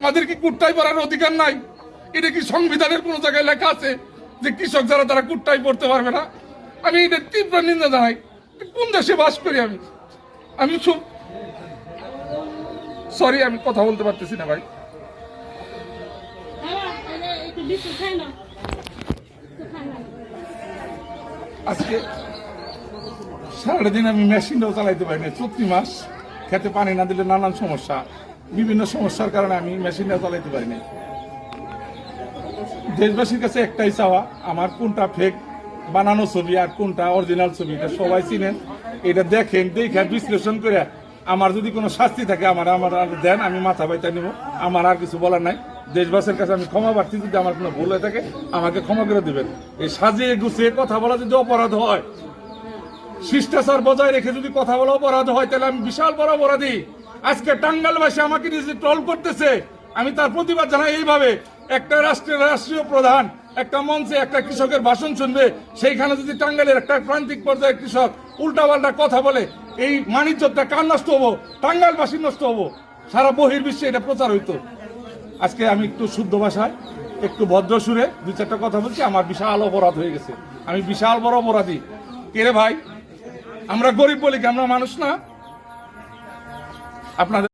তাদের কি কুট্টাই পড়ার অধিকার নাই? এটা কি সংবিধানের কোনো জায়গায় লেখা আছে যে কৃষক যারা তারা কুট্টাই পড়তে পারবে না? আমি এটা তীব্র নিন্দা জানাই। কোন দেশে বাস করি আমি? আমি খুব সরি, আমি কথা বলতে পারতেছি না ভাই। আজকে সারাটা দিন আমি মেশিনটাও চালাইতে পারি না। চৈত্র মাস, খেতে পানি না দিলে নানান সমস্যা, বিভিন্ন সমস্যার কারণে আমি মেশিনটাও চালাইতে পারি না। দেশবাসীর কাছে একটাই চাওয়া, আমার কোনটা ফেক বানানো ছবি আর কোনটা অরিজিনাল ছবি এটা সবাই চিনেন। এটা দেখেন, দেখে বিশ্লেষণ করে আমার যদি কোনো শাস্তি থাকে আমার দেন, আমি মাথা বাইতা নিব। আমার আর কিছু বলার নাই। দেশবাসীর কাছে আমি ক্ষমা প্রার্থী, যদি আমার কোনো ভুল হয়ে থাকে আমাকে ক্ষমা করে দিবেন। এই সাজিয়ে গুছিয়ে কথা বলা যদি অপরাধ হয়, শিষ্টাচার বজায় রেখে যদি কথা বলা অপরাধ হয়, তাহলে আমি বিশাল বড় অপরাধী। আজকে টাঙ্গাইলবাসী আমাকে নিজে ট্রল করতেছে, আমি তার প্রতিবাদ জানাই এইভাবে। একটা রাষ্ট্রীয় প্রধান একটা মঞ্চে একটা কৃষকের ভাষণ শুনবে, সেইখানে যদি টাঙ্গাইলের একটা প্রান্তিক পর্যায়ে কৃষক উল্টাপাল্টা কথা বলে, এই মানিজ্যটা কার নষ্ট হবো? টাঙ্গাইলবাসীর নষ্ট হবো। সারা বহির্বিশ্বে এটা প্রচার হইতো। আজকে আমি একটু শুদ্ধ ভাষায়, একটু ভদ্র সুরে দুই চারটা কথা বলছি। আমার বিশাল অপরাধ হয়ে গেছে, আমি বিশাল বড় অপরাধী। কে রে ভাই? আমরা গরিব বলি কি আমরা মানুষ না? আপনাদের